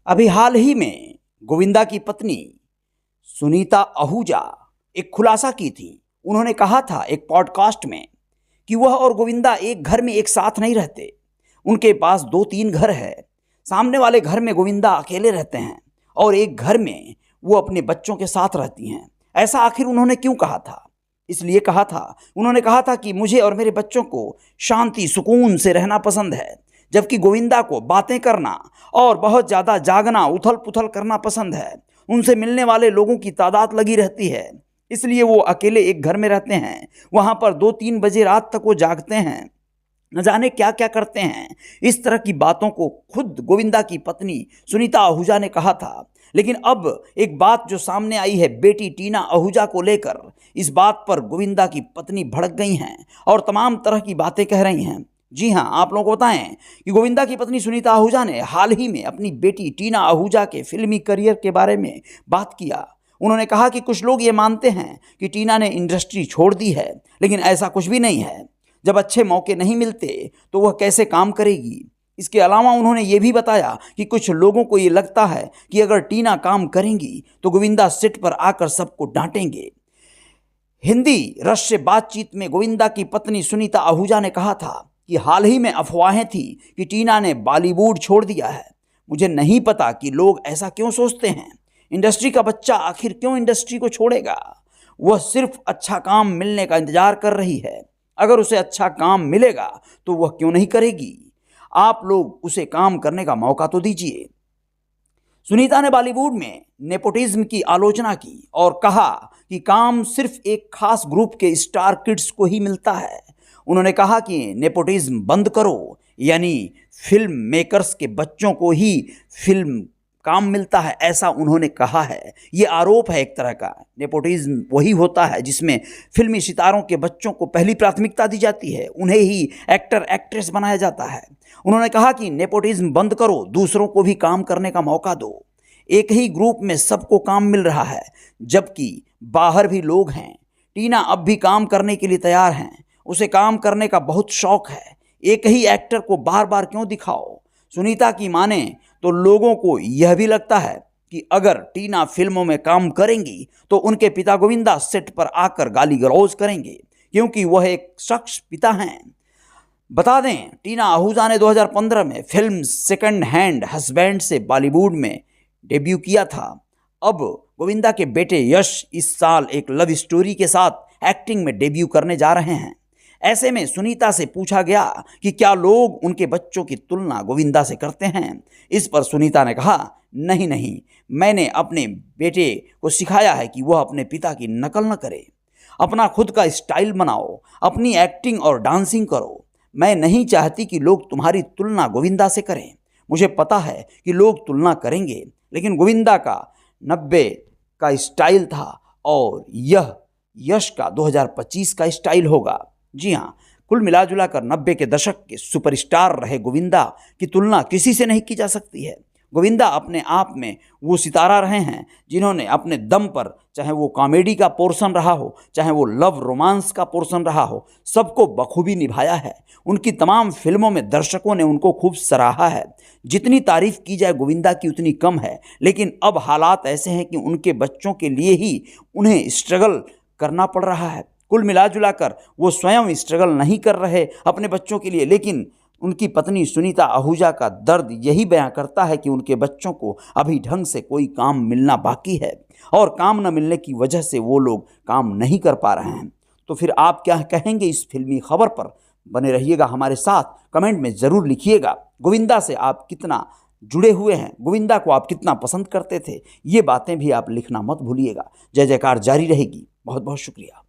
अभी हाल ही में गोविंदा की पत्नी सुनीता आहूजा एक खुलासा की थी। उन्होंने कहा था एक पॉडकास्ट में कि वह और गोविंदा एक घर में एक साथ नहीं रहते। उनके पास 2-3 घर है। सामने वाले घर में गोविंदा अकेले रहते हैं और एक घर में वो अपने बच्चों के साथ रहती हैं। ऐसा आखिर उन्होंने क्यों कहा था? इसलिए कहा था, उन्होंने कहा था कि मुझे और मेरे बच्चों को शांति सुकून से रहना पसंद है, जबकि गोविंदा को बातें करना और बहुत ज़्यादा जागना उथल पुथल करना पसंद है। उनसे मिलने वाले लोगों की तादाद लगी रहती है, इसलिए वो अकेले एक घर में रहते हैं। वहाँ पर 2-3 बजे रात तक वो जागते हैं, न जाने क्या क्या करते हैं। इस तरह की बातों को खुद गोविंदा की पत्नी सुनीता आहूजा ने कहा था। लेकिन अब एक बात जो सामने आई है बेटी टीना आहूजा को लेकर, इस बात पर गोविंदा की पत्नी भड़क गई हैं और तमाम तरह की बातें कह रही हैं। जी हाँ, आप लोगों को बताएं कि गोविंदा की पत्नी सुनीता आहूजा ने हाल ही में अपनी बेटी टीना आहूजा के फिल्मी करियर के बारे में बात किया। उन्होंने कहा कि कुछ लोग ये मानते हैं कि टीना ने इंडस्ट्री छोड़ दी है, लेकिन ऐसा कुछ भी नहीं है। जब अच्छे मौके नहीं मिलते तो वह कैसे काम करेगी। इसके अलावा उन्होंने ये भी बताया कि कुछ लोगों को ये लगता है कि अगर टीना काम करेंगी तो गोविंदा सेट पर आकर सबको डांटेंगे। हिंदी रस से बातचीत में गोविंदा की पत्नी सुनीता आहूजा ने कहा था कि हाल ही में अफवाहें थी कि टीना ने बॉलीवुड छोड़ दिया है। मुझे नहीं पता कि लोग ऐसा क्यों सोचते हैं। इंडस्ट्री का बच्चा आखिर क्यों इंडस्ट्री को छोड़ेगा? वह सिर्फ अच्छा काम मिलने का इंतजार कर रही है। अगर उसे अच्छा काम मिलेगा तो वह क्यों नहीं करेगी? आप लोग उसे काम करने का मौका तो दीजिए। सुनीता ने बॉलीवुड में नेपोटिज्म की आलोचना की और कहा कि काम सिर्फ एक खास ग्रुप के स्टार किड्स को ही मिलता है। उन्होंने कहा कि नेपोटिज्म बंद करो, यानी फिल्म मेकर्स के बच्चों को ही फिल्म काम मिलता है, ऐसा उन्होंने कहा है। ये आरोप है एक तरह का। नेपोटिज्म वही होता है जिसमें फिल्मी सितारों के बच्चों को पहली प्राथमिकता दी जाती है, उन्हें ही एक्टर एक्ट्रेस बनाया जाता है। उन्होंने कहा कि नेपोटिज्म बंद करो, दूसरों को भी काम करने का मौका दो। एक ही ग्रुप में सबको काम मिल रहा है, जबकि बाहर भी लोग हैं। टीना अब भी काम करने के लिए तैयार हैं, उसे काम करने का बहुत शौक है। एक ही एक्टर को बार बार क्यों दिखाओ? सुनीता की माने तो लोगों को यह भी लगता है कि अगर टीना फिल्मों में काम करेंगी तो उनके पिता गोविंदा सेट पर आकर गाली गलौज करेंगे, क्योंकि वह एक शख्स पिता हैं। बता दें, टीना आहूजा ने 2015 में फिल्म सेकंड हैंड हस्बैंड से बॉलीवुड में डेब्यू किया था। अब गोविंदा के बेटे यश इस साल एक लव स्टोरी के साथ एक्टिंग में डेब्यू करने जा रहे हैं। ऐसे में सुनीता से पूछा गया कि क्या लोग उनके बच्चों की तुलना गोविंदा से करते हैं। इस पर सुनीता ने कहा, नहीं नहीं, मैंने अपने बेटे को सिखाया है कि वह अपने पिता की नकल न करे। अपना खुद का स्टाइल बनाओ, अपनी एक्टिंग और डांसिंग करो। मैं नहीं चाहती कि लोग तुम्हारी तुलना गोविंदा से करें। मुझे पता है कि लोग तुलना करेंगे, लेकिन गोविंदा का 90 का स्टाइल था और यह यश का 2025 का स्टाइल होगा। जी हाँ, कुल मिला जुला कर 90 के दशक के सुपरस्टार रहे गोविंदा की तुलना किसी से नहीं की जा सकती है। गोविंदा अपने आप में वो सितारा रहे हैं जिन्होंने अपने दम पर, चाहे वो कॉमेडी का पोर्शन रहा हो, चाहे वो लव रोमांस का पोर्शन रहा हो, सबको बखूबी निभाया है। उनकी तमाम फिल्मों में दर्शकों ने उनको खूब सराहा है। जितनी तारीफ की जाए गोविंदा की उतनी कम है। लेकिन अब हालात ऐसे हैं कि उनके बच्चों के लिए ही उन्हें स्ट्रगल करना पड़ रहा है। कुल मिला जुला कर वो स्वयं स्ट्रगल नहीं कर रहे अपने बच्चों के लिए, लेकिन उनकी पत्नी सुनीता आहूजा का दर्द यही बयां करता है कि उनके बच्चों को अभी ढंग से कोई काम मिलना बाकी है और काम न मिलने की वजह से वो लोग काम नहीं कर पा रहे हैं। तो फिर आप क्या कहेंगे इस फिल्मी खबर पर? बने रहिएगा हमारे साथ, कमेंट में ज़रूर लिखिएगा। गोविंदा से आप कितना जुड़े हुए हैं, गोविंदा को आप कितना पसंद करते थे, ये बातें भी आप लिखना मत भूलिएगा। जय जयकार जारी रहेगी। बहुत बहुत शुक्रिया।